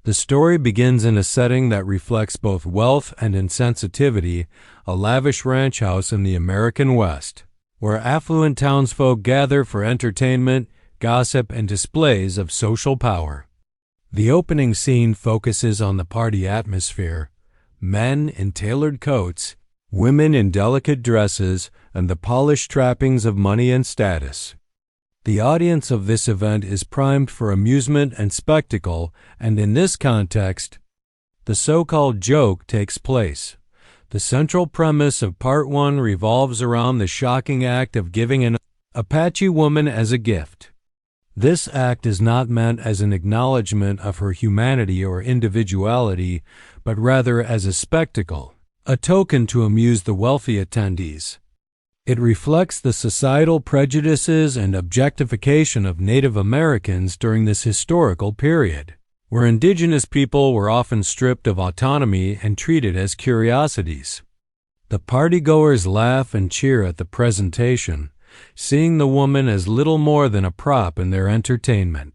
The story begins in a setting that reflects both wealth and insensitivity, a lavish ranch house in the American West, where affluent townsfolk gather for entertainment, gossip, and displays of social power. The opening scene focuses on the party atmosphere: men in tailored coats, women in delicate dresses, and the polished trappings of money and status. The audience of this event is primed for amusement and spectacle, and in this context, the so-called joke takes place. The central premise of Part 1 revolves around the shocking act of giving an Apache woman as a gift. This act is not meant as an acknowledgement of her humanity or individuality, but rather as a spectacle, a token to amuse the wealthy attendees. It reflects the societal prejudices and objectification of Native Americans during this historical period, where indigenous people were often stripped of autonomy and treated as curiosities. The partygoers laugh and cheer at the presentation, seeing the woman as little more than a prop in their entertainment.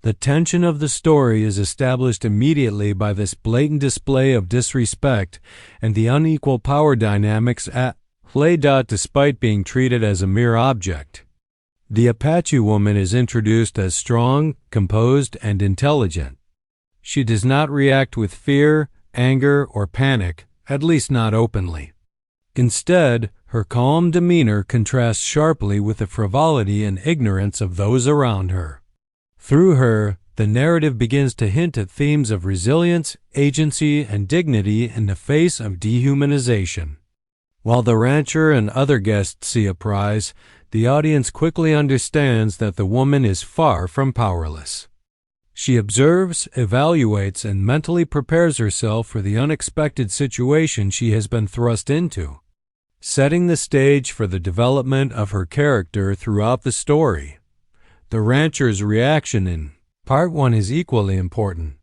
The tension of the story is established immediately by this blatant display of disrespect and the unequal power dynamics at play. Despite being treated as a mere object, the Apache woman is introduced as strong, composed, and intelligent. She does not react with fear, anger, or panic, at least not openly. Instead, her calm demeanor contrasts sharply with the frivolity and ignorance of those around her. Through her, the narrative begins to hint at themes of resilience, agency, and dignity in the face of dehumanization. While the rancher and other guests see a prize, the audience quickly understands that the woman is far from powerless. She observes, evaluates, and mentally prepares herself for the unexpected situation she has been thrust into, setting the stage for the development of her character throughout the story. The rancher's reaction in Part 1 is equally important.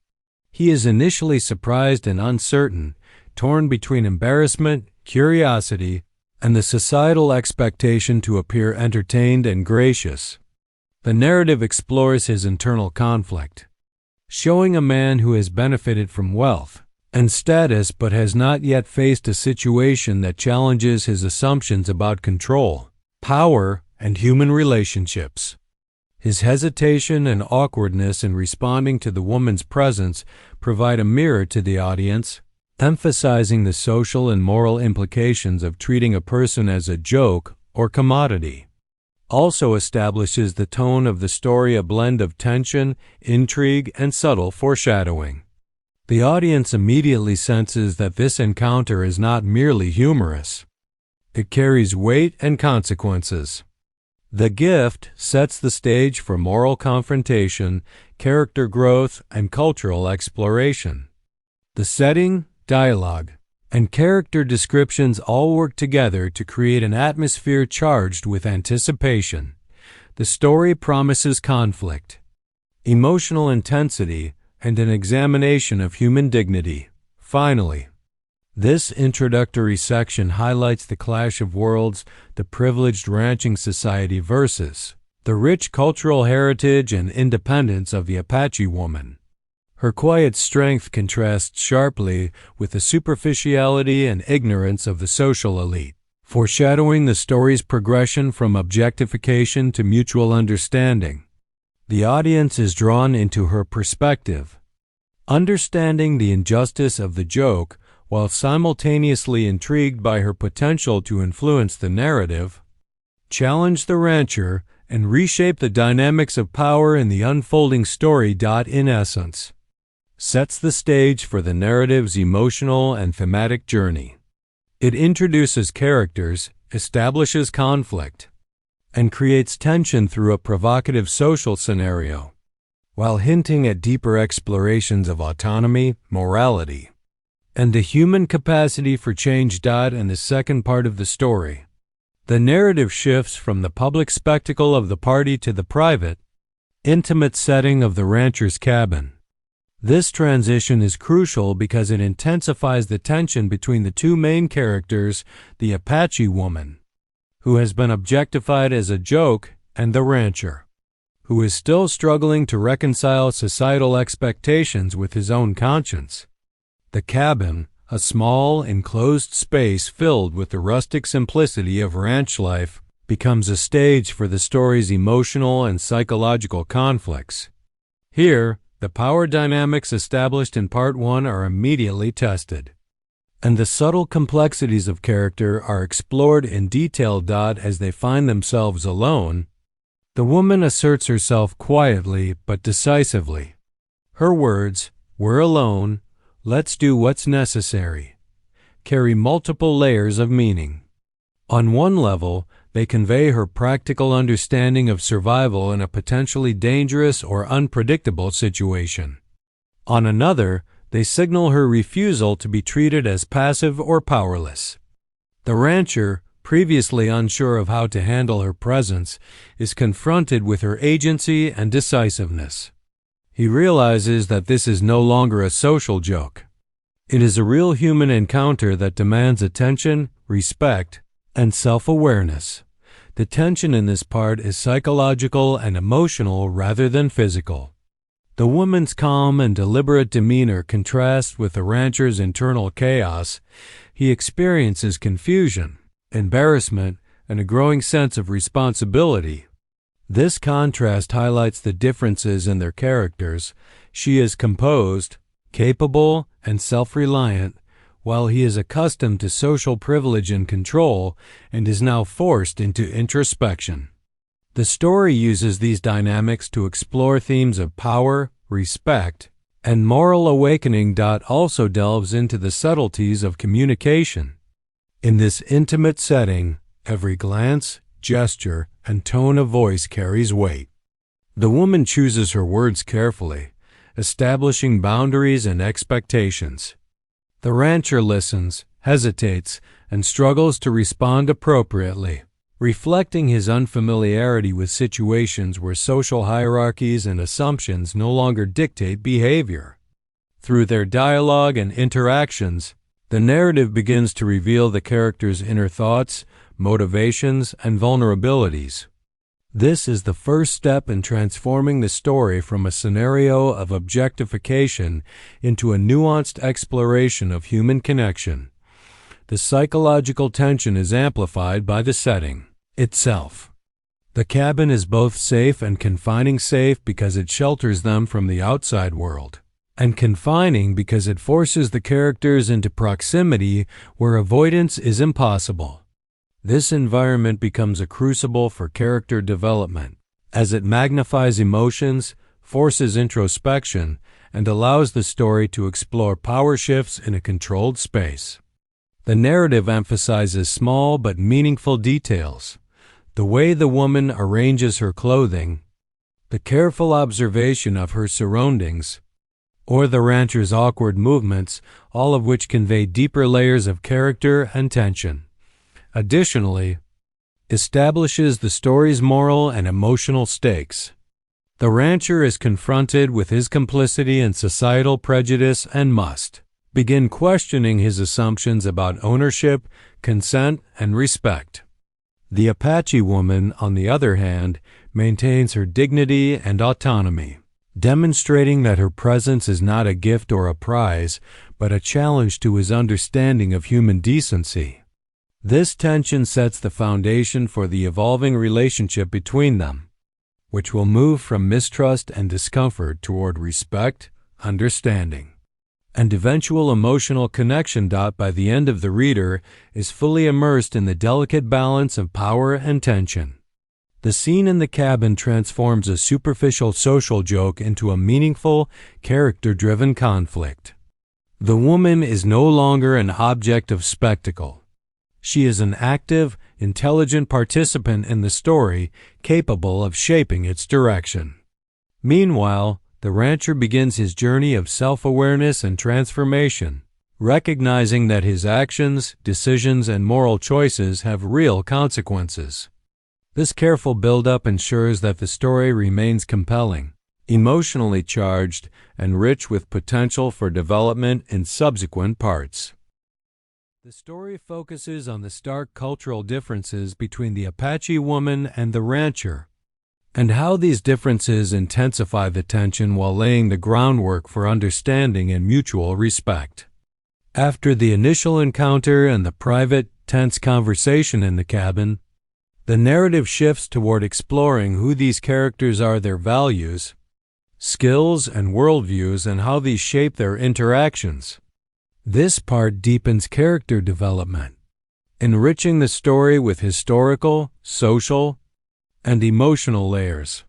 He is initially surprised and uncertain, torn between embarrassment, curiosity, and the societal expectation to appear entertained and gracious. The narrative explores his internal conflict, showing a man who has benefited from wealth and status but has not yet faced a situation that challenges his assumptions about control, power, and human relationships. His hesitation and awkwardness in responding to the woman's presence provide a mirror to the audience, emphasizing the social and moral implications of treating a person as a joke or commodity. Also establishes the tone of the story, a blend of tension, intrigue, and subtle foreshadowing. The audience immediately senses that this encounter is not merely humorous. It carries weight and consequences. The gift sets the stage for moral confrontation, character growth, and cultural exploration. The setting, dialogue, and character descriptions all work together to create an atmosphere charged with anticipation. The story promises conflict, emotional intensity, and an examination of human dignity. Finally, this introductory section highlights the clash of worlds, the privileged ranching society versus the rich cultural heritage and independence of the Apache woman. Her quiet strength contrasts sharply with the superficiality and ignorance of the social elite, foreshadowing the story's progression from objectification to mutual understanding. The audience is drawn into her perspective, understanding the injustice of the joke while simultaneously intrigued by her potential to influence the narrative, challenge the rancher, and reshape the dynamics of power in the unfolding story. In essence, sets the stage for the narrative's emotional and thematic journey. It introduces characters, establishes conflict, and creates tension through a provocative social scenario, while hinting at deeper explorations of autonomy, morality, and the human capacity for change. In the second part of the story, the narrative shifts from the public spectacle of the party to the private, intimate setting of the rancher's cabin. This transition is crucial because it intensifies the tension between the two main characters, the Apache woman, who has been objectified as a joke, and the rancher, who is still struggling to reconcile societal expectations with his own conscience. The cabin, a small, enclosed space filled with the rustic simplicity of ranch life, becomes a stage for the story's emotional and psychological conflicts. Here, the power dynamics established in Part 1 are immediately tested, and the subtle complexities of character are explored in detail. As they find themselves alone, the woman asserts herself quietly but decisively. Her words, "We're alone, let's do what's necessary," carry multiple layers of meaning. On one level, they convey her practical understanding of survival in a potentially dangerous or unpredictable situation. On another, they signal her refusal to be treated as passive or powerless. The rancher, previously unsure of how to handle her presence, is confronted with her agency and decisiveness. He realizes that this is no longer a social joke. It is a real human encounter that demands attention, respect, and self-awareness. The tension in this part is psychological and emotional rather than physical. The woman's calm and deliberate demeanor contrasts with the rancher's internal chaos. He experiences confusion, embarrassment, and a growing sense of responsibility. This contrast highlights the differences in their characters. She is composed, capable, and self-reliant, while he is accustomed to social privilege and control and is now forced into introspection. The story uses these dynamics to explore themes of power, respect, and moral awakening. Also delves into the subtleties of communication. In this intimate setting, every glance, gesture, and tone of voice carries weight. The woman chooses her words carefully, establishing boundaries and expectations. The rancher listens, hesitates, and struggles to respond appropriately, reflecting his unfamiliarity with situations where social hierarchies and assumptions no longer dictate behavior. Through their dialogue and interactions, the narrative begins to reveal the character's inner thoughts, motivations, and vulnerabilities. This is the first step in transforming the story from a scenario of objectification into a nuanced exploration of human connection. The psychological tension is amplified by the setting itself. The cabin is both safe and confining. Safe because it shelters them from the outside world, and confining because it forces the characters into proximity where avoidance is impossible. This environment becomes a crucible for character development, as it magnifies emotions, forces introspection, and allows the story to explore power shifts in a controlled space. The narrative emphasizes small but meaningful details: the way the woman arranges her clothing, the careful observation of her surroundings, or the rancher's awkward movements, all of which convey deeper layers of character and tension. Additionally, establishes the story's moral and emotional stakes. The rancher is confronted with his complicity in societal prejudice and must begin questioning his assumptions about ownership, consent, and respect. The Apache woman, on the other hand, maintains her dignity and autonomy, demonstrating that her presence is not a gift or a prize, but a challenge to his understanding of human decency. This tension sets the foundation for the evolving relationship between them, which will move from mistrust and discomfort toward respect, understanding, and eventual emotional connection. By the end of the reader is fully immersed in the delicate balance of power and tension. The scene in the cabin transforms a superficial social joke into a meaningful, character-driven conflict. The woman is no longer an object of spectacle. She is an active, intelligent participant in the story, capable of shaping its direction. Meanwhile, the rancher begins his journey of self-awareness and transformation, recognizing that his actions, decisions, and moral choices have real consequences. This careful build-up ensures that the story remains compelling, emotionally charged, and rich with potential for development in subsequent parts. The story focuses on the stark cultural differences between the Apache woman and the rancher, and how these differences intensify the tension while laying the groundwork for understanding and mutual respect. After the initial encounter and the private, tense conversation in the cabin, the narrative shifts toward exploring who these characters are, their values, skills, and worldviews, and how these shape their interactions. This part deepens character development, enriching the story with historical, social, and emotional layers.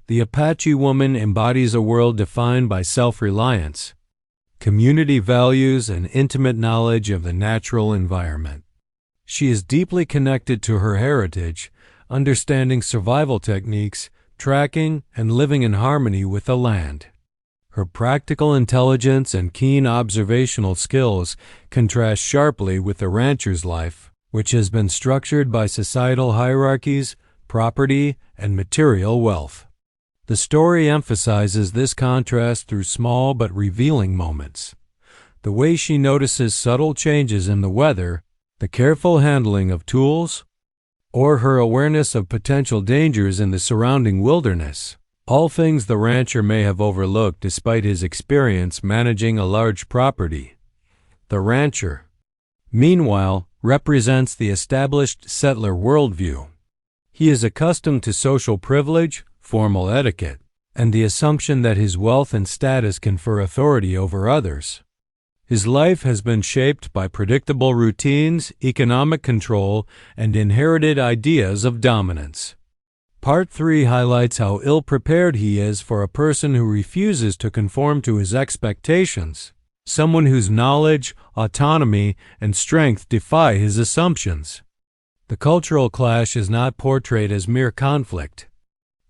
The Apache woman embodies a world defined by self-reliance, community values, and intimate knowledge of the natural environment. She is deeply connected to her heritage, understanding survival techniques, tracking, and living in harmony with the land. Her practical intelligence and keen observational skills contrast sharply with the rancher's life, which has been structured by societal hierarchies, property, and material wealth. The story emphasizes this contrast through small but revealing moments. The way she notices subtle changes in the weather, the careful handling of tools, or her awareness of potential dangers in the surrounding wilderness, all things the rancher may have overlooked despite his experience managing a large property. The rancher, meanwhile, represents the established settler worldview. He is accustomed to social privilege, formal etiquette, and the assumption that his wealth and status confer authority over others. His life has been shaped by predictable routines, economic control, and inherited ideas of dominance. Part 3 highlights how ill-prepared he is for a person who refuses to conform to his expectations, someone whose knowledge, autonomy, and strength defy his assumptions. The cultural clash is not portrayed as mere conflict.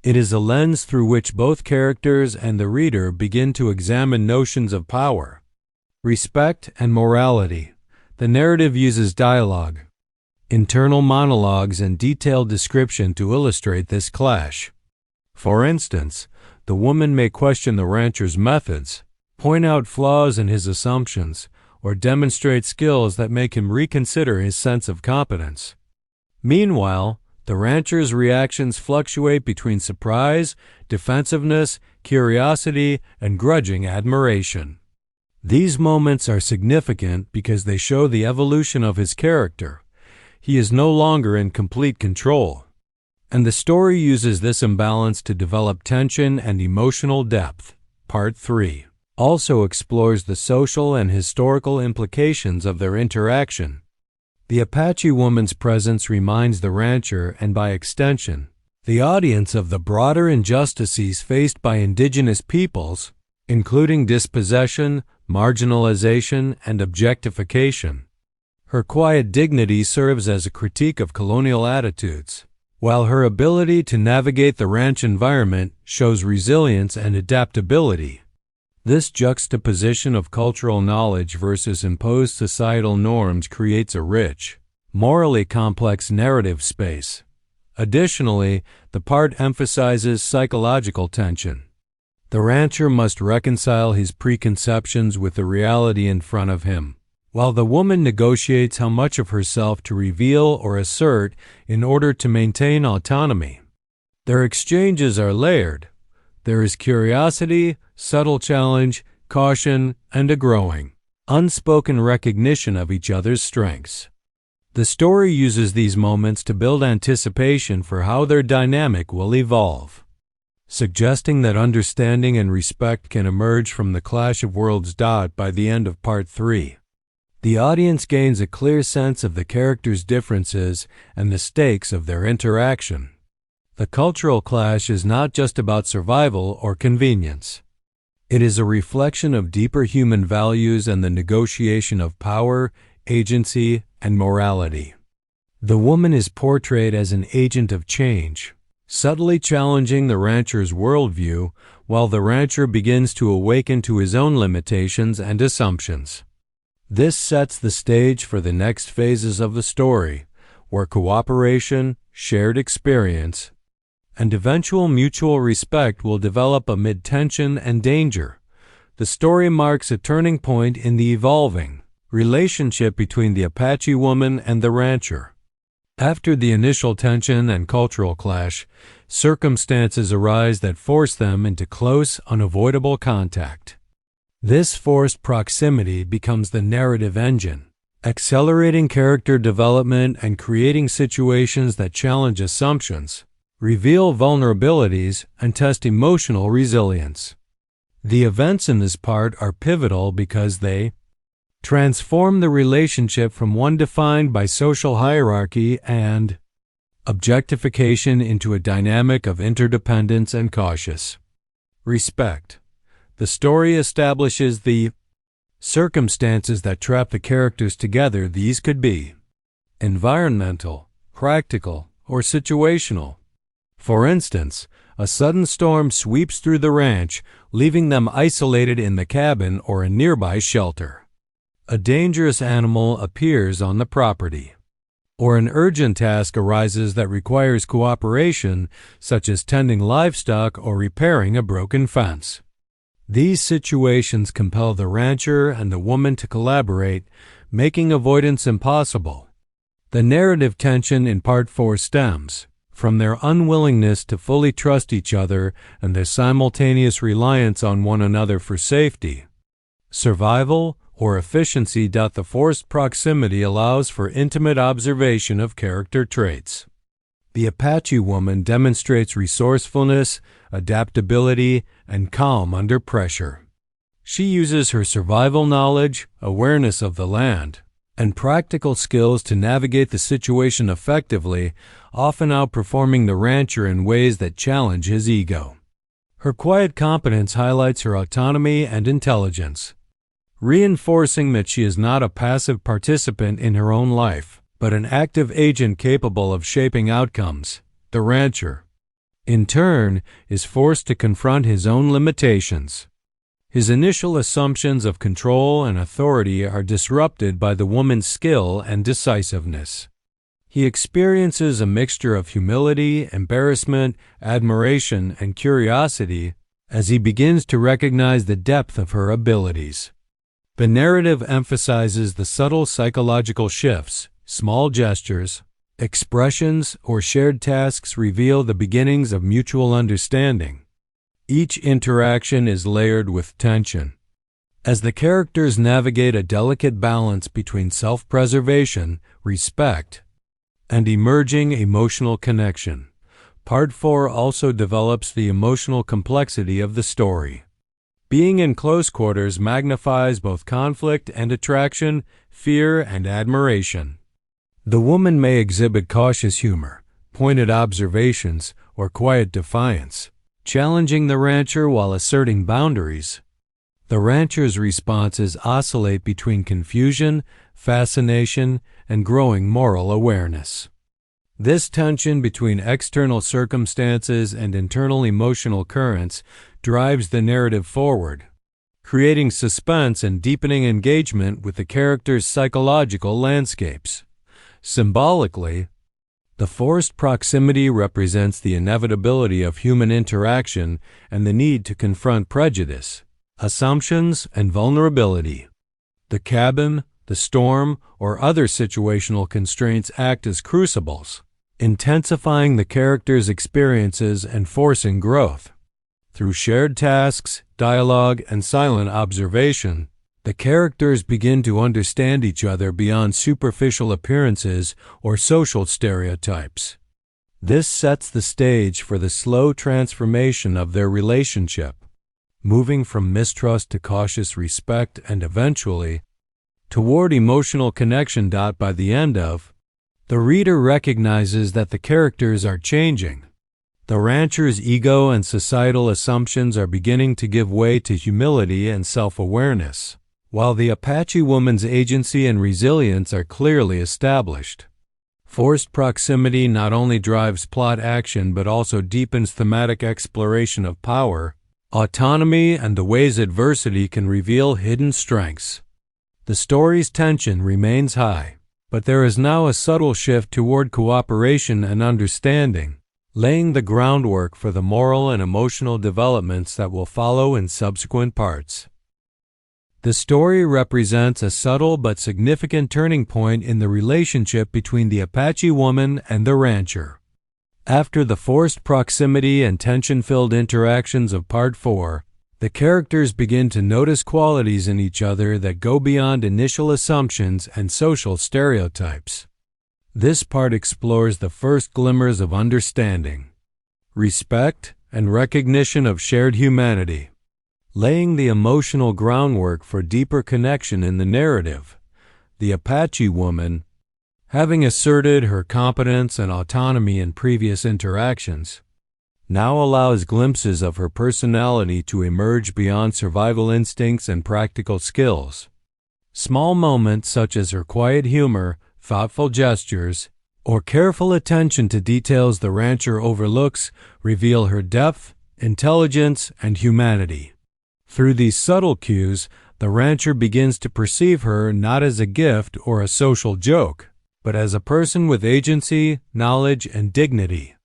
It is a lens through which both characters and the reader begin to examine notions of power, respect, and morality. The narrative uses dialogue, internal monologues, and detailed description to illustrate this clash. For instance, the woman may question the rancher's methods, point out flaws in his assumptions, or demonstrate skills that make him reconsider his sense of competence. Meanwhile, the rancher's reactions fluctuate between surprise, defensiveness, curiosity, and grudging admiration. These moments are significant because they show the evolution of his character. He is no longer in complete control, and the story uses this imbalance to develop tension and emotional depth. Part 3 also explores the social and historical implications of their interaction. The Apache woman's presence reminds the rancher, and by extension, the audience, of the broader injustices faced by indigenous peoples, including dispossession, marginalization, and objectification. Her quiet dignity serves as a critique of colonial attitudes, while her ability to navigate the ranch environment shows resilience and adaptability. This juxtaposition of cultural knowledge versus imposed societal norms creates a rich, morally complex narrative space. Additionally, the part emphasizes psychological tension. The rancher must reconcile his preconceptions with the reality in front of him, while the woman negotiates how much of herself to reveal or assert in order to maintain autonomy. Their exchanges are layered. There is curiosity, subtle challenge, caution, and a growing, unspoken recognition of each other's strengths. The story uses these moments to build anticipation for how their dynamic will evolve, suggesting that understanding and respect can emerge from the clash of worlds. By the end of Part 3, the audience gains a clear sense of the characters' differences and the stakes of their interaction. The cultural clash is not just about survival or convenience. It is a reflection of deeper human values and the negotiation of power, agency, and morality. The woman is portrayed as an agent of change, subtly challenging the rancher's worldview, while the rancher begins to awaken to his own limitations and assumptions. This sets the stage for the next phases of the story, where cooperation, shared experience, and eventual mutual respect will develop amid tension and danger. The story marks a turning point in the evolving relationship between the Apache woman and the rancher. After the initial tension and cultural clash, circumstances arise that force them into close, unavoidable contact. This forced proximity becomes the narrative engine, accelerating character development and creating situations that challenge assumptions, reveal vulnerabilities, and test emotional resilience. The events in this part are pivotal because they transform the relationship from one defined by social hierarchy and objectification into a dynamic of interdependence and cautious respect. The story establishes the circumstances that trap the characters together. These could be environmental, practical, or situational. For instance, a sudden storm sweeps through the ranch, leaving them isolated in the cabin or a nearby shelter. A dangerous animal appears on the property, or an urgent task arises that requires cooperation, such as tending livestock or repairing a broken fence. These situations compel the rancher and the woman to collaborate, making avoidance impossible. The narrative tension in Part 4 stems from their unwillingness to fully trust each other and their simultaneous reliance on one another for safety, survival, or efficiency. The forced proximity allows for intimate observation of character traits. The Apache woman demonstrates resourcefulness, adaptability, and calm under pressure. She uses her survival knowledge, awareness of the land, and practical skills to navigate the situation effectively, often outperforming the rancher in ways that challenge his ego. Her quiet competence highlights her autonomy and intelligence, reinforcing that she is not a passive participant in her own life, but an active agent capable of shaping outcomes. The rancher, in turn, is forced to confront his own limitations. His initial assumptions of control and authority are disrupted by the woman's skill and decisiveness. He experiences a mixture of humility, embarrassment, admiration, and curiosity as he begins to recognize the depth of her abilities. The narrative emphasizes the subtle psychological shifts. Small gestures, expressions, or shared tasks reveal the beginnings of mutual understanding. Each interaction is layered with tension. As the characters navigate a delicate balance between self-preservation, respect, and emerging emotional connection, Part 4 also develops the emotional complexity of the story. Being in close quarters magnifies both conflict and attraction, fear and admiration. The woman may exhibit cautious humor, pointed observations, or quiet defiance, challenging the rancher while asserting boundaries. The rancher's responses oscillate between confusion, fascination, and growing moral awareness. This tension between external circumstances and internal emotional currents drives the narrative forward, creating suspense and deepening engagement with the characters' psychological landscapes. Symbolically, the forced proximity represents the inevitability of human interaction and the need to confront prejudice, assumptions, and vulnerability. The cabin, the storm, or other situational constraints act as crucibles, intensifying the characters' experiences and forcing growth. Through shared tasks, dialogue, and silent observation, the characters begin to understand each other beyond superficial appearances or social stereotypes. This sets the stage for the slow transformation of their relationship, moving from mistrust to cautious respect and eventually toward emotional connection. By the end of, the reader recognizes that the characters are changing. The rancher's ego and societal assumptions are beginning to give way to humility and self-awareness, while the Apache woman's agency and resilience are clearly established. Forced proximity not only drives plot action but also deepens thematic exploration of power, autonomy, and the ways adversity can reveal hidden strengths. The story's tension remains high, but there is now a subtle shift toward cooperation and understanding, laying the groundwork for the moral and emotional developments that will follow in subsequent parts. The story represents a subtle but significant turning point in the relationship between the Apache woman and the rancher. After the forced proximity and tension-filled interactions of Part 4, the characters begin to notice qualities in each other that go beyond initial assumptions and social stereotypes. This part explores the first glimmers of understanding, respect, and recognition of shared humanity, laying the emotional groundwork for deeper connection in the narrative. The Apache woman, having asserted her competence and autonomy in previous interactions, now allows glimpses of her personality to emerge beyond survival instincts and practical skills. Small moments such as her quiet humor, thoughtful gestures, or careful attention to details the rancher overlooks reveal her depth, intelligence, and humanity. Through these subtle cues, the rancher begins to perceive her not as a gift or a social joke, but as a person with agency, knowledge, and dignity.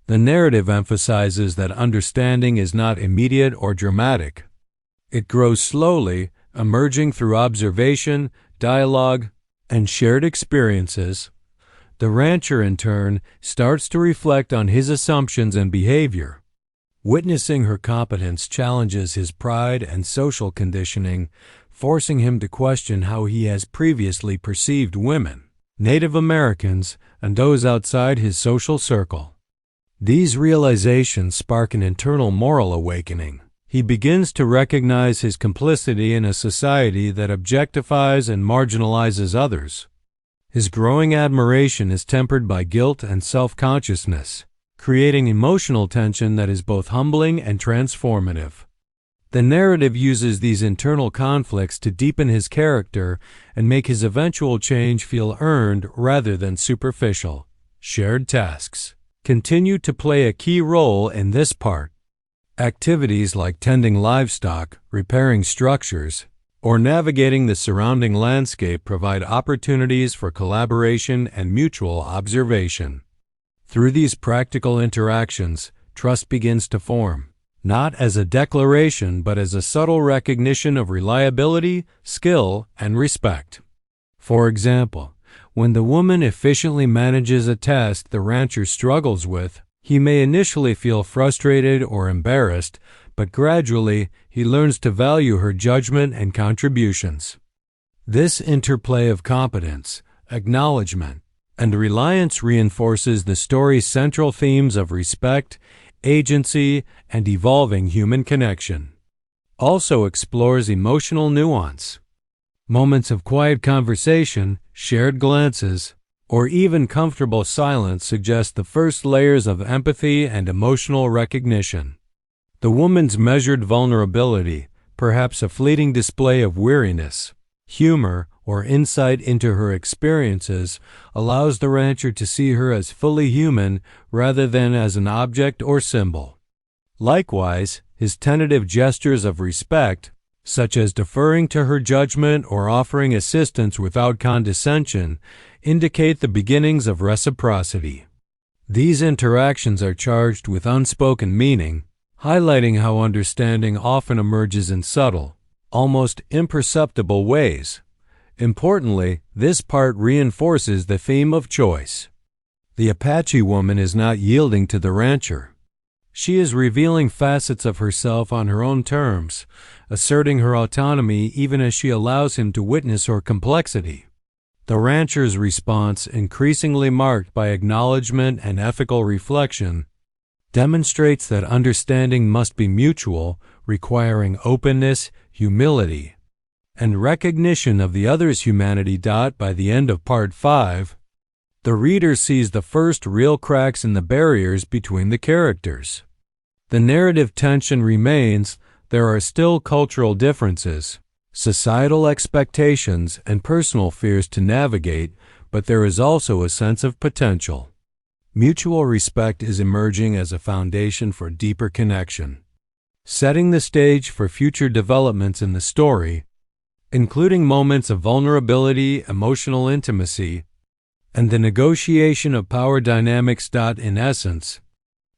The narrative emphasizes that understanding is not immediate or dramatic. It grows slowly, emerging through observation, dialogue, and shared experiences. The rancher, in turn, starts to reflect on his assumptions and behavior. Witnessing her competence challenges his pride and social conditioning, forcing him to question how he has previously perceived women, Native Americans, and those outside his social circle. These realizations spark an internal moral awakening. He begins to recognize his complicity in a society that objectifies and marginalizes others. His growing admiration is tempered by guilt and self-consciousness, creating emotional tension that is both humbling and transformative. The narrative uses these internal conflicts to deepen his character and make his eventual change feel earned rather than superficial. Shared tasks continue to play a key role in this part. Activities like tending livestock, repairing structures, or navigating the surrounding landscape provide opportunities for collaboration and mutual observation. Through these practical interactions, trust begins to form, not as a declaration but as a subtle recognition of reliability, skill, and respect. For example, when the woman efficiently manages a task the rancher struggles with, he may initially feel frustrated or embarrassed, but gradually he learns to value her judgment and contributions. This interplay of competence, acknowledgement, and reliance reinforces the story's central themes of respect, agency, and evolving human connection. Also explores emotional nuance. Moments of quiet conversation, shared glances, or even comfortable silence suggest the first layers of empathy and emotional recognition. The woman's measured vulnerability, perhaps a fleeting display of weariness, humor, or insight into her experiences, allows the rancher to see her as fully human rather than as an object or symbol. Likewise, his tentative gestures of respect, such as deferring to her judgment or offering assistance without condescension, indicate the beginnings of reciprocity. These interactions are charged with unspoken meaning, highlighting how understanding often emerges in subtle, almost imperceptible ways. Importantly, this part reinforces the theme of choice. The Apache woman is not yielding to the rancher. She is revealing facets of herself on her own terms, asserting her autonomy even as she allows him to witness her complexity. The rancher's response, increasingly marked by acknowledgement and ethical reflection, demonstrates that understanding must be mutual, requiring openness, humility, and recognition of the other's humanity. By the end of Part 5, the reader sees the first real cracks in the barriers between the characters. The narrative tension remains. There are still cultural differences, societal expectations, and personal fears to navigate, but there is also a sense of potential. Mutual respect is emerging as a foundation for deeper connection, setting the stage for future developments in the story, including moments of vulnerability, emotional intimacy, and the negotiation of power dynamics. In essence,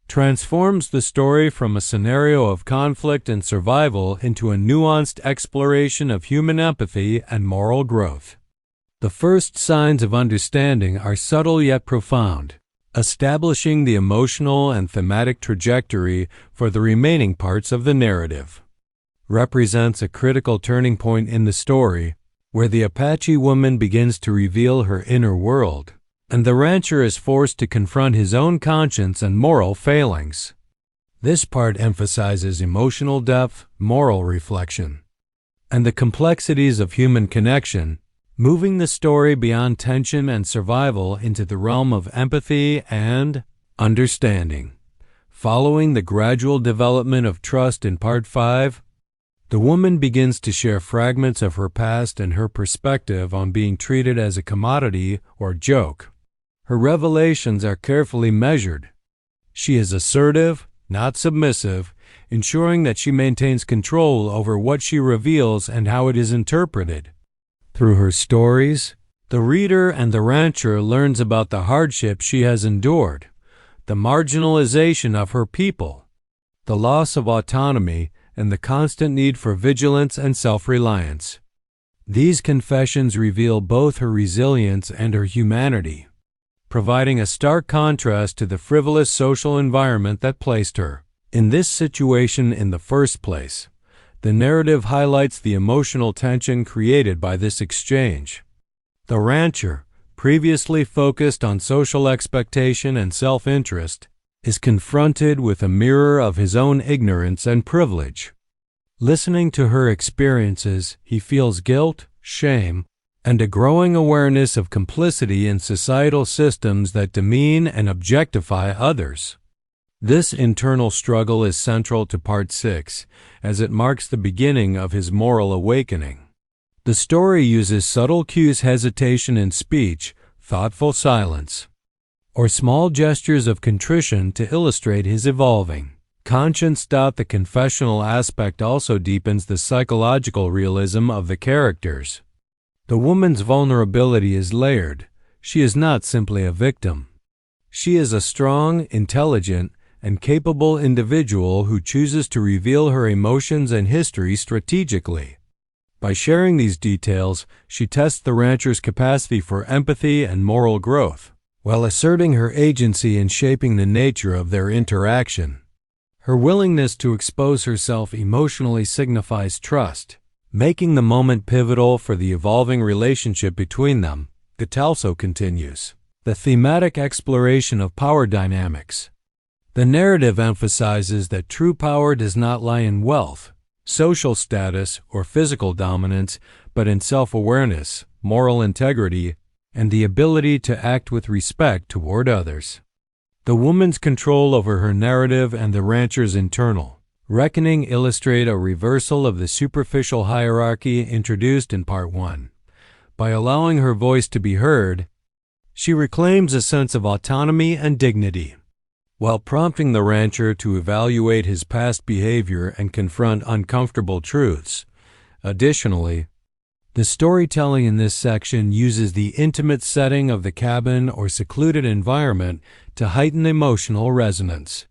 transforms the story from a scenario of conflict and survival into a nuanced exploration of human empathy and moral growth. The first signs of understanding are subtle yet profound. establishing the emotional and thematic trajectory for the remaining parts of the narrative. Represents a critical turning point in the story, where the Apache woman begins to reveal her inner world, and the rancher is forced to confront his own conscience and moral failings. This part emphasizes emotional depth, moral reflection, and the complexities of human connection, moving the story beyond tension and survival into the realm of empathy and understanding. Following the gradual development of trust in Part 5, the woman begins to share fragments of her past and her perspective on being treated as a commodity or joke. Her revelations are carefully measured. She is assertive, not submissive, ensuring that she maintains control over what she reveals and how it is interpreted. Through her stories, the reader and the rancher learns about the hardships she has endured, the marginalization of her people, the loss of autonomy, and the constant need for vigilance and self-reliance. These confessions reveal both her resilience and her humanity, providing a stark contrast to the frivolous social environment that placed her in this situation in the first place. The narrative highlights the emotional tension created by this exchange. The rancher, previously focused on social expectation and self-interest, is confronted with a mirror of his own ignorance and privilege. Listening to her experiences, he feels guilt, shame, and a growing awareness of complicity in societal systems that demean and objectify others. This internal struggle is central to Part 6, as it marks the beginning of his moral awakening. The story uses subtle cues, hesitation in speech, thoughtful silence, or small gestures of contrition to illustrate his evolving conscience. The confessional aspect also deepens the psychological realism of the characters. The woman's vulnerability is layered. She is not simply a victim. She is a strong, intelligent, and capable individual who chooses to reveal her emotions and history strategically. By sharing these details, she tests the rancher's capacity for empathy and moral growth, while asserting her agency in shaping the nature of their interaction. Her willingness to expose herself emotionally signifies trust, making the moment pivotal for the evolving relationship between them. It also continues the thematic exploration of power dynamics. The narrative emphasizes that true power does not lie in wealth, social status, or physical dominance, but in self-awareness, moral integrity, and the ability to act with respect toward others. The woman's control over her narrative and the rancher's internal reckoning illustrate a reversal of the superficial hierarchy introduced in Part 1. By allowing her voice to be heard, she reclaims a sense of autonomy and dignity, while prompting the rancher to evaluate his past behavior and confront uncomfortable truths. Additionally, the storytelling in this section uses the intimate setting of the cabin or secluded environment to heighten emotional resonance.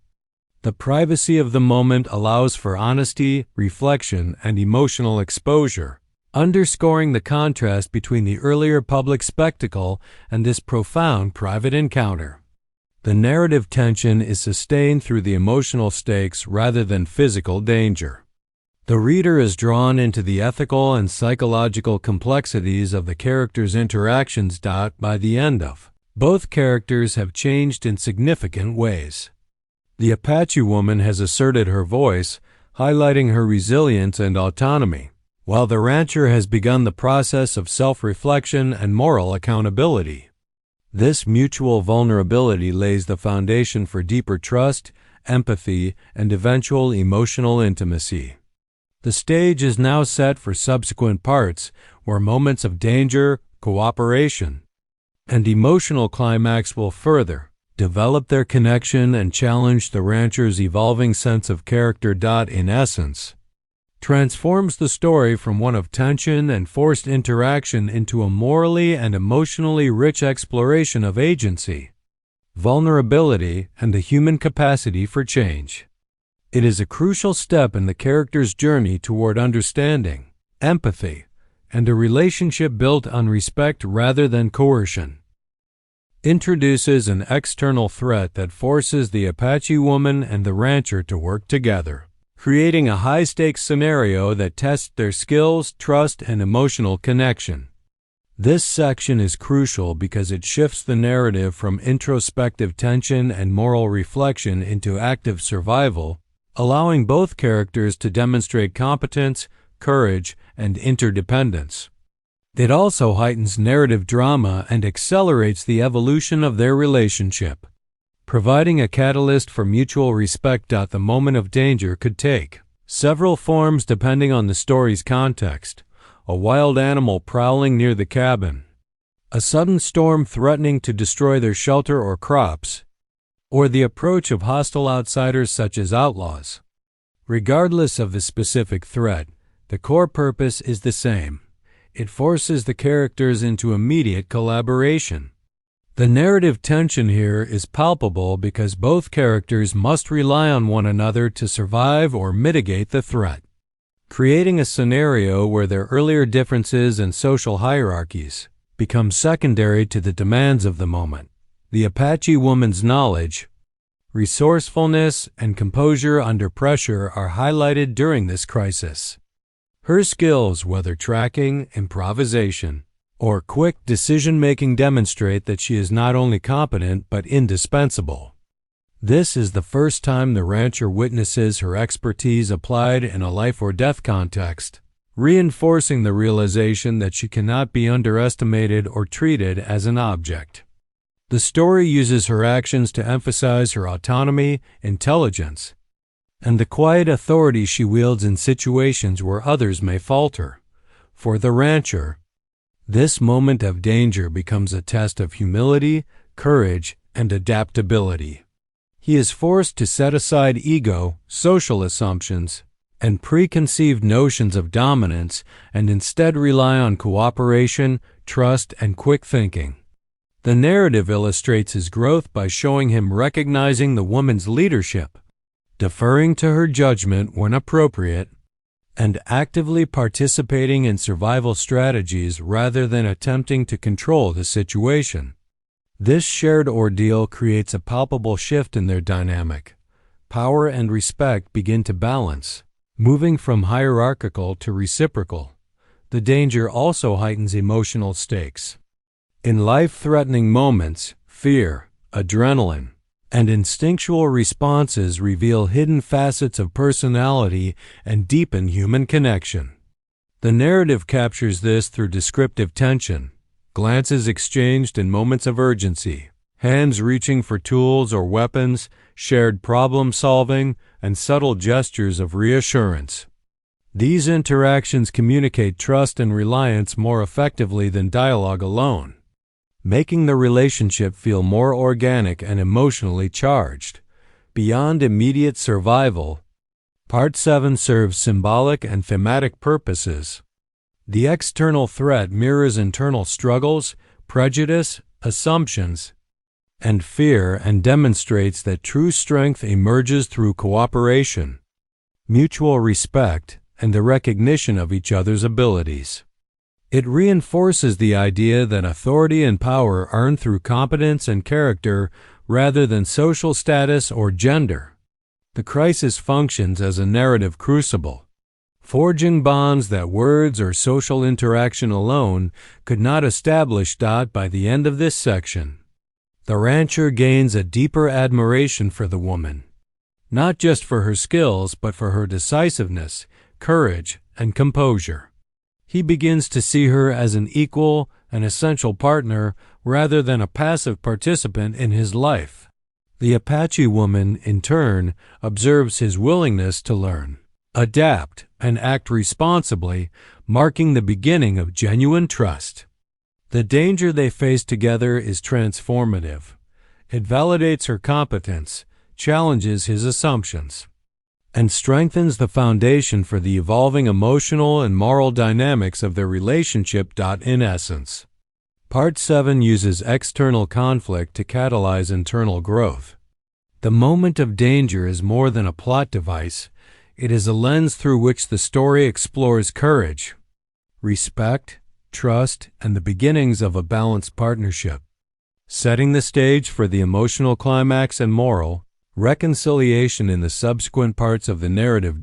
The privacy of the moment allows for honesty, reflection, and emotional exposure, underscoring the contrast between the earlier public spectacle and this profound private encounter. The narrative tension is sustained through the emotional stakes rather than physical danger. The reader is drawn into the ethical and psychological complexities of the characters' interactions. By the end of, both characters have changed in significant ways. The Apache woman has asserted her voice, highlighting her resilience and autonomy, while the rancher has begun the process of self-reflection and moral accountability. This mutual vulnerability lays the foundation for deeper trust, empathy, and eventual emotional intimacy. The stage is now set for subsequent parts, where moments of danger, cooperation, and emotional climax will further develop their connection and challenge the rancher's evolving sense of character. In essence, transforms the story from one of tension and forced interaction into a morally and emotionally rich exploration of agency, vulnerability, and the human capacity for change. It is a crucial step in the character's journey toward understanding, empathy, and a relationship built on respect rather than coercion. introduces an external threat that forces the Apache woman and the rancher to work together, creating a high-stakes scenario that tests their skills, trust, and emotional connection. This section is crucial because it shifts the narrative from introspective tension and moral reflection into active survival, allowing both characters to demonstrate competence, courage, and interdependence. It also heightens narrative drama and accelerates the evolution of their relationship, providing a catalyst for mutual respect. The moment of danger could take several forms depending on the story's context: a wild animal prowling near the cabin, a sudden storm threatening to destroy their shelter or crops, or the approach of hostile outsiders such as outlaws. Regardless of the specific threat, the core purpose is the same. It forces the characters into immediate collaboration. The narrative tension here is palpable because both characters must rely on one another to survive or mitigate the threat, creating a scenario where their earlier differences and social hierarchies become secondary to the demands of the moment. The Apache woman's knowledge, resourcefulness, and composure under pressure are highlighted during this crisis. Her skills, whether tracking, improvisation, or quick decision-making, demonstrate that she is not only competent but indispensable. This is the first time the rancher witnesses her expertise applied in a life-or-death context, reinforcing the realization that she cannot be underestimated or treated as an object. The story uses her actions to emphasize her autonomy, intelligence, and the quiet authority she wields in situations where others may falter. For the rancher, this moment of danger becomes a test of humility, courage, and adaptability. He is forced to set aside ego, social assumptions, and preconceived notions of dominance and instead rely on cooperation, trust, and quick thinking. The narrative illustrates his growth by showing him recognizing the woman's leadership, deferring to her judgment when appropriate, and actively participating in survival strategies rather than attempting to control the situation. This shared ordeal creates a palpable shift in their dynamic. Power and respect begin to balance, moving from hierarchical to reciprocal. The danger also heightens emotional stakes. In life-threatening moments, fear, adrenaline, and instinctual responses reveal hidden facets of personality and deepen human connection. The narrative captures this through descriptive tension, glances exchanged in moments of urgency, hands reaching for tools or weapons, shared problem-solving, and subtle gestures of reassurance. These interactions communicate trust and reliance more effectively than dialogue alone, making the relationship feel more organic and emotionally charged. Beyond immediate survival, Part 7 serves symbolic and thematic purposes. The external threat mirrors internal struggles, prejudice, assumptions, and fear, and demonstrates that true strength emerges through cooperation, mutual respect, and the recognition of each other's abilities. It reinforces the idea that authority and power earned through competence and character rather than social status or gender. The crisis functions as a narrative crucible, forging bonds that words or social interaction alone could not establish. By the end of this section, the rancher gains a deeper admiration for the woman, not just for her skills but for her decisiveness, courage, and composure. He begins to see her as an equal and essential partner rather than a passive participant in his life. The Apache woman, in turn, observes his willingness to learn, adapt, and act responsibly, marking the beginning of genuine trust. The danger they face together is transformative. It validates her competence, challenges his assumptions, and strengthens the foundation for the evolving emotional and moral dynamics of their relationship. In essence, Part 7 uses external conflict to catalyze internal growth. The moment of danger is more than a plot device. It is a lens through which the story explores courage, respect, trust, and the beginnings of a balanced partnership. setting the stage for the emotional climax and moral reconciliation in the subsequent parts of the narrative.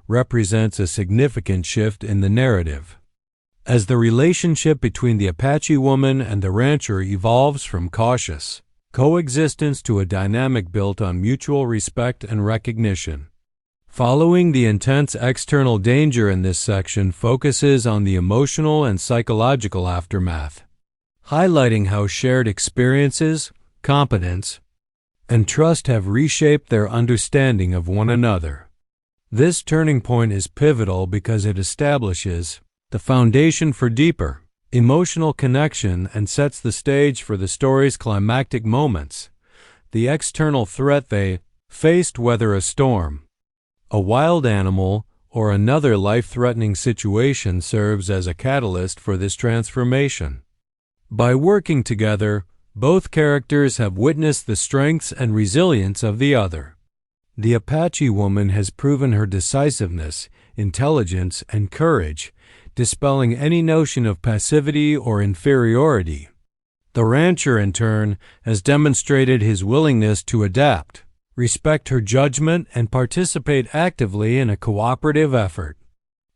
Represents a significant shift in the narrative. As the relationship between the Apache woman and the rancher evolves from cautious coexistence to a dynamic built on mutual respect and recognition. Following the intense external danger in this section focuses on the emotional and psychological aftermath, highlighting how shared experiences, competence, and trust have reshaped their understanding of one another. This turning point is pivotal because it establishes the foundation for deeper emotional connection and sets the stage for the story's climactic moments. The external threat they faced, whether a storm, a wild animal, or another life-threatening situation, serves as a catalyst for this transformation. By working together, both characters have witnessed the strengths and resilience of the other. The Apache woman has proven her decisiveness, intelligence, and courage, dispelling any notion of passivity or inferiority. The rancher, in turn, has demonstrated his willingness to adapt, respect her judgment, and participate actively in a cooperative effort.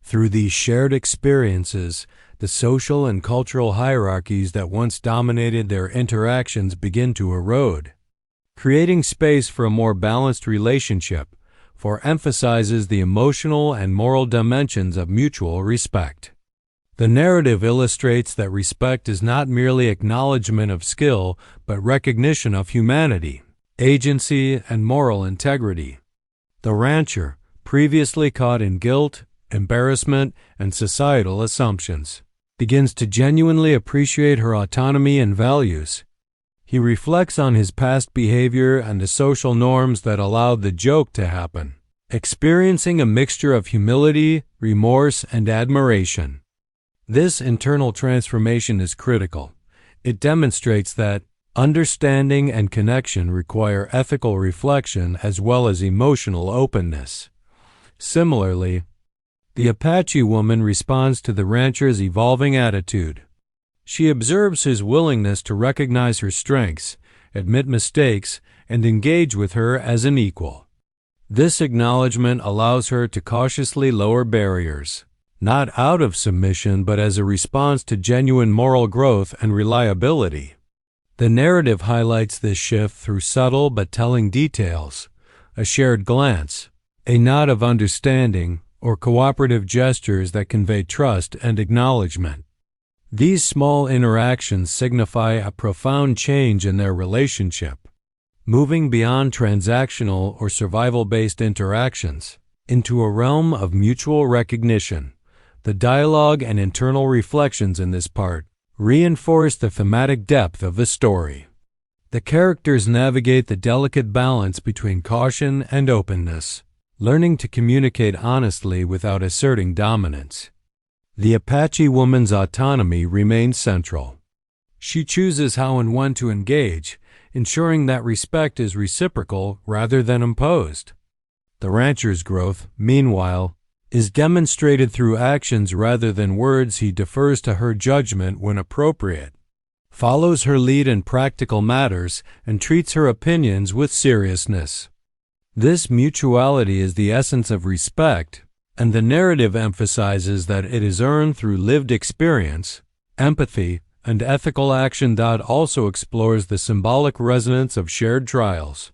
Through these shared experiences, the social and cultural hierarchies that once dominated their interactions begin to erode, creating space for a more balanced relationship, for emphasizes the emotional and moral dimensions of mutual respect. The narrative illustrates that respect is not merely acknowledgement of skill, but recognition of humanity, agency, and moral integrity. The rancher, previously caught in guilt, embarrassment, and societal assumptions, begins to genuinely appreciate her autonomy and values. He reflects on his past behavior and the social norms that allowed the joke to happen, experiencing a mixture of humility, remorse, and admiration. This internal transformation is critical. It demonstrates that understanding and connection require ethical reflection as well as emotional openness. Similarly, the Apache woman responds to the rancher's evolving attitude. She observes his willingness to recognize her strengths, admit mistakes, and engage with her as an equal. This acknowledgement allows her to cautiously lower barriers, not out of submission but as a response to genuine moral growth and reliability. The narrative highlights this shift through subtle but telling details, a shared glance, a nod of understanding, or cooperative gestures that convey trust and acknowledgement. These small interactions signify a profound change in their relationship, moving beyond transactional or survival-based interactions into a realm of mutual recognition. The dialogue and internal reflections in this part reinforce the thematic depth of the story. The characters navigate the delicate balance between caution and openness, learning to communicate honestly without asserting dominance. The Apache woman's autonomy remains central. She chooses how and when to engage, ensuring that respect is reciprocal rather than imposed. The rancher's growth, meanwhile, is demonstrated through actions rather than words. He defers to her judgment when appropriate, follows her lead in practical matters, and treats her opinions with seriousness. This mutuality is the essence of respect, and the narrative emphasizes that it is earned through lived experience, empathy, and ethical action. Also explores the symbolic resonance of shared trials.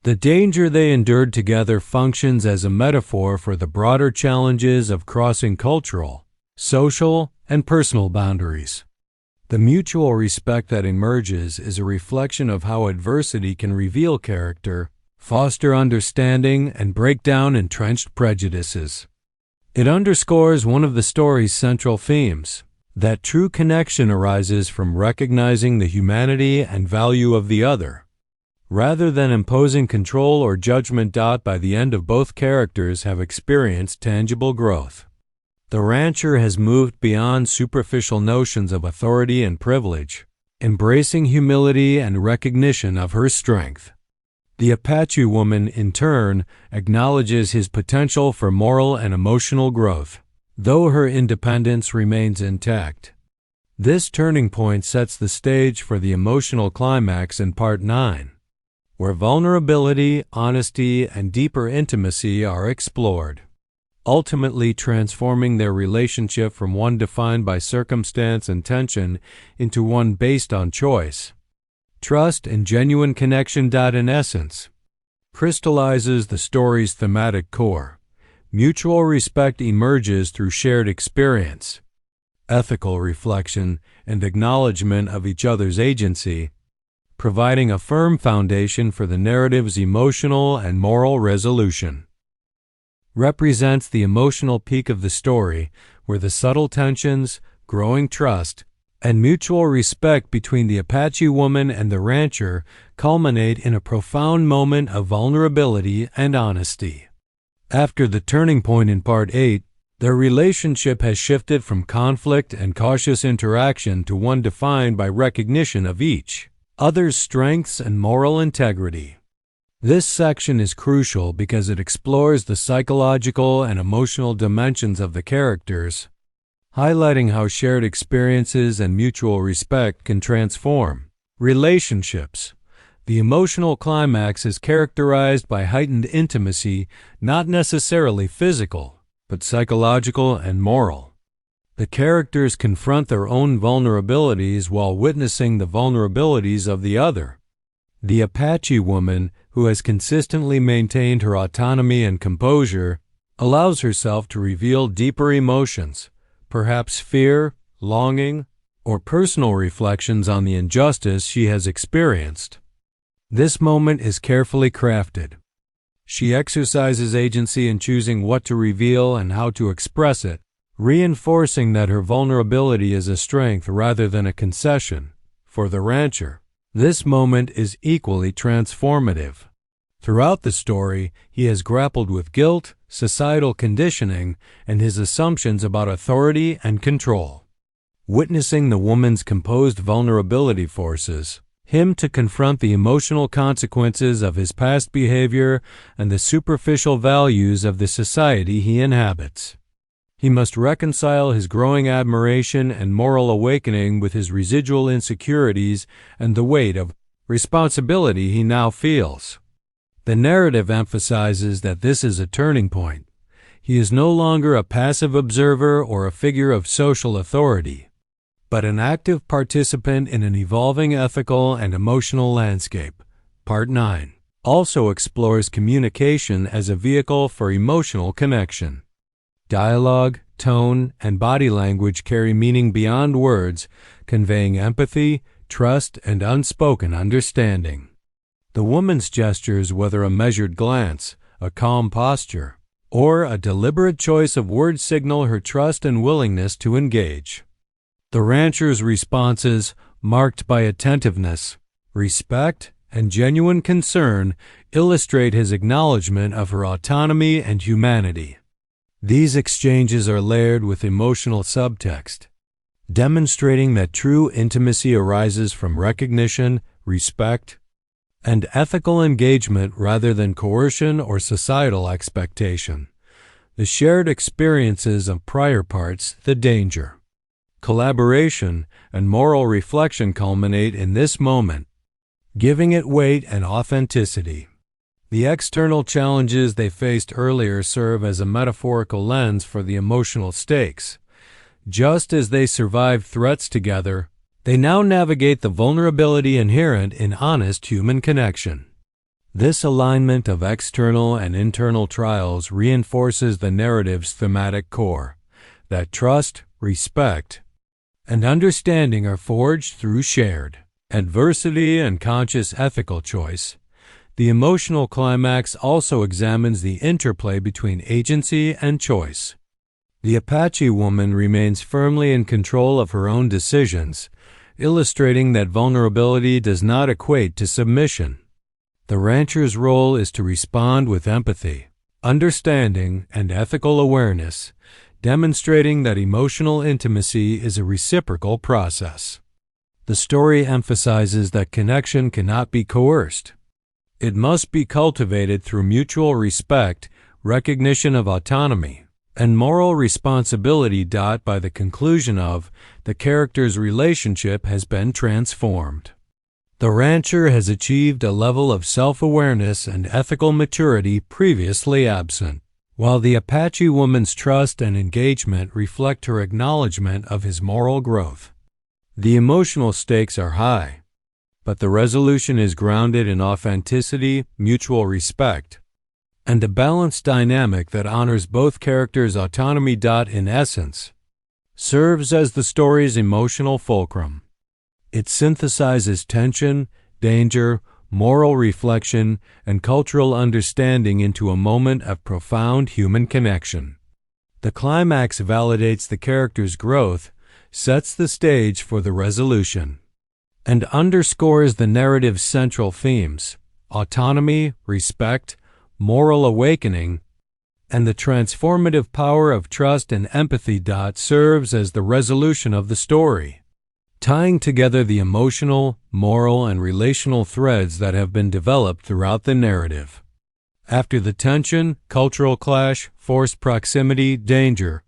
The danger they endured together functions as a metaphor for the broader challenges of crossing cultural, social, and personal boundaries. The mutual respect that emerges is a reflection of how adversity can reveal character, foster understanding, and break down entrenched prejudices. It underscores one of the story's central themes, that true connection arises from recognizing the humanity and value of the other, rather than imposing control or judgment. By the end of both characters have experienced tangible growth. The rancher has moved beyond superficial notions of authority and privilege, embracing humility and recognition of her strength. The Apache woman, in turn, acknowledges his potential for moral and emotional growth, though her independence remains intact. This turning point sets the stage for the emotional climax in Part 9, where vulnerability, honesty, and deeper intimacy are explored, ultimately transforming their relationship from one defined by circumstance and tension into one based on choice, trust, and genuine connection. In essence, crystallizes the story's thematic core. Mutual respect emerges through shared experience, ethical reflection, and acknowledgement of each other's agency, providing a firm foundation for the narrative's emotional and moral resolution. Represents the emotional peak of the story, where the subtle tensions, growing trust, and mutual respect between the Apache woman and the rancher culminate in a profound moment of vulnerability and honesty. After the turning point in Part 8, their relationship has shifted from conflict and cautious interaction to one defined by recognition of each other's strengths and moral integrity. This section is crucial because it explores the psychological and emotional dimensions of the characters, highlighting how shared experiences and mutual respect can transform relationships. The emotional climax is characterized by heightened intimacy, not necessarily physical, but psychological and moral. The characters confront their own vulnerabilities while witnessing the vulnerabilities of the other. The Apache woman, who has consistently maintained her autonomy and composure, allows herself to reveal deeper emotions, perhaps fear, longing, or personal reflections on the injustice she has experienced. This moment is carefully crafted. She exercises agency in choosing what to reveal and how to express it, reinforcing that her vulnerability is a strength rather than a concession. For the rancher, this moment is equally transformative. Throughout the story, he has grappled with guilt, societal conditioning, and his assumptions about authority and control. Witnessing the woman's composed vulnerability forces him to confront the emotional consequences of his past behavior and the superficial values of the society he inhabits. He must reconcile his growing admiration and moral awakening with his residual insecurities and the weight of responsibility he now feels. The narrative emphasizes that this is a turning point. He is no longer a passive observer or a figure of social authority, but an active participant in an evolving ethical and emotional landscape. Part 9 also explores communication as a vehicle for emotional connection. Dialogue, tone, and body language carry meaning beyond words, conveying empathy, trust, and unspoken understanding. The woman's gestures, whether a measured glance, a calm posture, or a deliberate choice of words, signal her trust and willingness to engage. The rancher's responses, marked by attentiveness, respect, and genuine concern, illustrate his acknowledgement of her autonomy and humanity. These exchanges are layered with emotional subtext, demonstrating that true intimacy arises from recognition, respect, and ethical engagement rather than coercion or societal expectation. The shared experiences of prior parts, the danger, collaboration, and moral reflection culminate in this moment, giving it weight and authenticity. The external challenges they faced earlier serve as a metaphorical lens for the emotional stakes. Just as they survived threats together, they now navigate the vulnerability inherent in honest human connection. This alignment of external and internal trials reinforces the narrative's thematic core, that trust, respect, and understanding are forged through shared adversity and conscious ethical choice. The emotional climax also examines the interplay between agency and choice. The Apache woman remains firmly in control of her own decisions, illustrating that vulnerability does not equate to submission. The rancher's role is to respond with empathy, understanding, and ethical awareness, demonstrating that emotional intimacy is a reciprocal process. The story emphasizes that connection cannot be coerced. It must be cultivated through mutual respect, recognition of autonomy, and moral responsibility. By the conclusion of, the character's relationship has been transformed. The rancher has achieved a level of self-awareness and ethical maturity previously absent, while the Apache woman's trust and engagement reflect her acknowledgement of his moral growth. The emotional stakes are high, but the resolution is grounded in authenticity, mutual respect, and a balanced dynamic that honors both characters' autonomy. In essence, serves as the story's emotional fulcrum. It synthesizes tension, danger, moral reflection, and cultural understanding into a moment of profound human connection. The climax validates the character's growth, sets the stage for the resolution, and underscores the narrative's central themes: autonomy, respect, moral awakening, and the transformative power of trust and empathy. Serves as the resolution of the story, tying together the emotional, moral, and relational threads that have been developed throughout the narrative. After the tension, cultural clash, forced proximity, danger,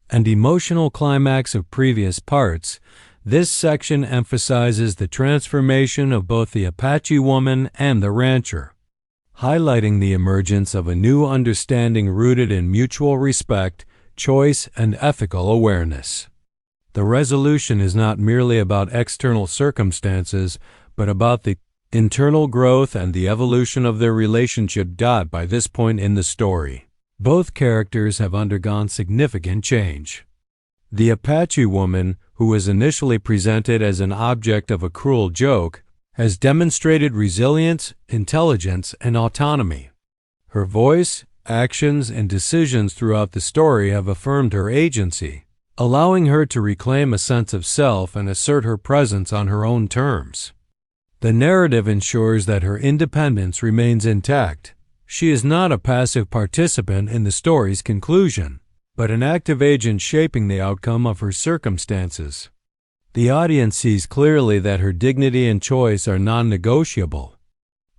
and emotional climax of previous parts, this section emphasizes the transformation of both the Apache woman and the rancher, highlighting the emergence of a new understanding rooted in mutual respect, choice, and ethical awareness. The resolution is not merely about external circumstances, but about the internal growth and the evolution of their relationship. By this point in the story, both characters have undergone significant change. The Apache woman, who was initially presented as an object of a cruel joke, has demonstrated resilience, intelligence, and autonomy. Her voice, actions, and decisions throughout the story have affirmed her agency, allowing her to reclaim a sense of self and assert her presence on her own terms. The narrative ensures that her independence remains intact. She is not a passive participant in the story's conclusion, but an active agent shaping the outcome of her circumstances. The audience sees clearly that her dignity and choice are non-negotiable,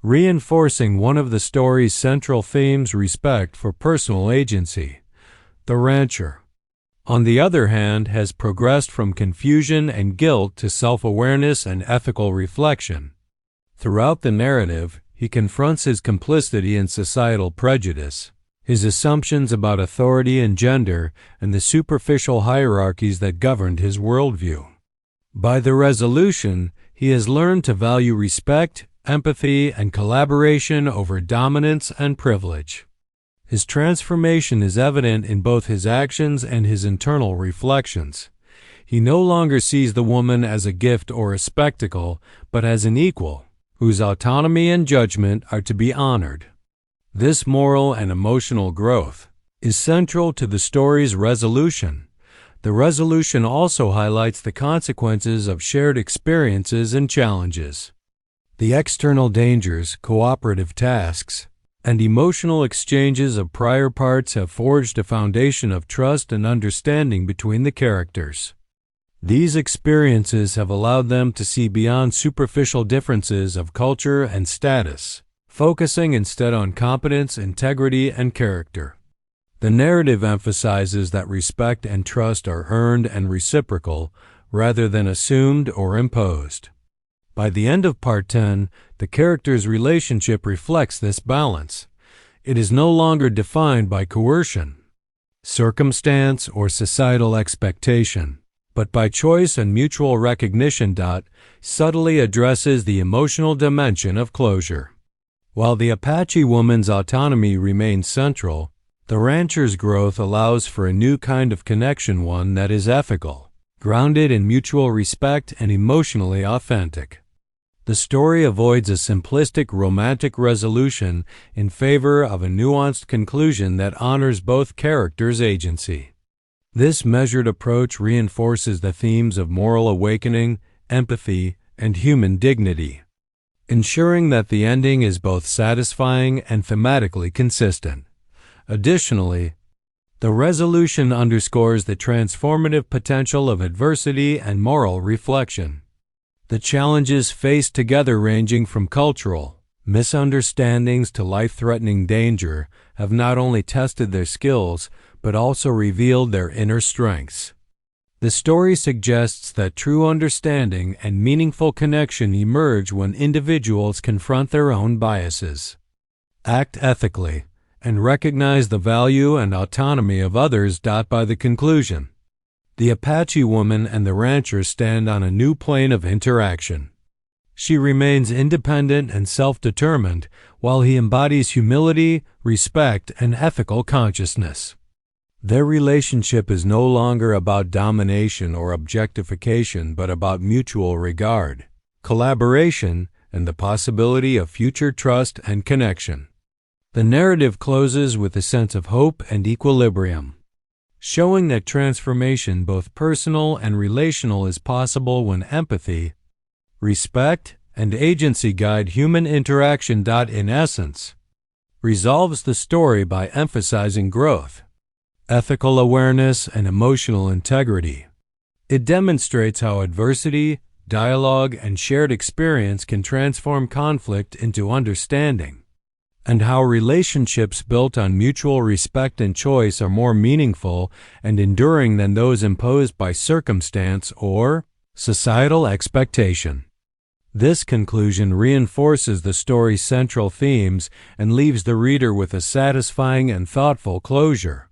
reinforcing one of the story's central themes: respect for personal agency. The rancher, on the other hand, has progressed from confusion and guilt to self-awareness and ethical reflection. Throughout the narrative, he confronts his complicity in societal prejudice, his assumptions about authority and gender, and the superficial hierarchies that governed his worldview. By the resolution, he has learned to value respect, empathy, and collaboration over dominance and privilege. His transformation is evident in both his actions and his internal reflections. He no longer sees the woman as a gift or a spectacle, but as an equal, whose autonomy and judgment are to be honored. This moral and emotional growth is central to the story's resolution. The resolution also highlights the consequences of shared experiences and challenges. The external dangers, cooperative tasks, and emotional exchanges of prior parts have forged a foundation of trust and understanding between the characters. These experiences have allowed them to see beyond superficial differences of culture and status, focusing instead on competence, integrity, and character. The narrative emphasizes that respect and trust are earned and reciprocal, rather than assumed or imposed. By the end of Part 10, the characters' relationship reflects this balance. It is no longer defined by coercion, circumstance, or societal expectation, but by choice and mutual recognition. Subtly addresses the emotional dimension of closure. While the Apache woman's autonomy remains central, the rancher's growth allows for a new kind of connection, one that is ethical, grounded in mutual respect, and emotionally authentic. The story avoids a simplistic romantic resolution in favor of a nuanced conclusion that honors both characters' agency. This measured approach reinforces the themes of moral awakening, empathy, and human dignity, ensuring that the ending is both satisfying and thematically consistent. Additionally, the resolution underscores the transformative potential of adversity and moral reflection. The challenges faced together, ranging from cultural, Misunderstandings to life-threatening danger have not only tested their skills, but also revealed their inner strengths. The story suggests that true understanding and meaningful connection emerge when individuals confront their own biases, act ethically, and recognize the value and autonomy of others. By the conclusion, the Apache woman and the rancher stand on a new plane of interaction. She remains independent and self-determined, while he embodies humility, respect, and ethical consciousness. Their relationship is no longer about domination or objectification, but about mutual regard, collaboration, and the possibility of future trust and connection. The narrative closes with a sense of hope and equilibrium, showing that transformation, both personal and relational, is possible when empathy, respect, and agency guide human interaction. In essence, resolves the story by emphasizing growth, ethical awareness, and emotional integrity. It demonstrates how adversity, dialogue, and shared experience can transform conflict into understanding, and how relationships built on mutual respect and choice are more meaningful and enduring than those imposed by circumstance or societal expectation. This conclusion reinforces the story's central themes and leaves the reader with a satisfying and thoughtful closure.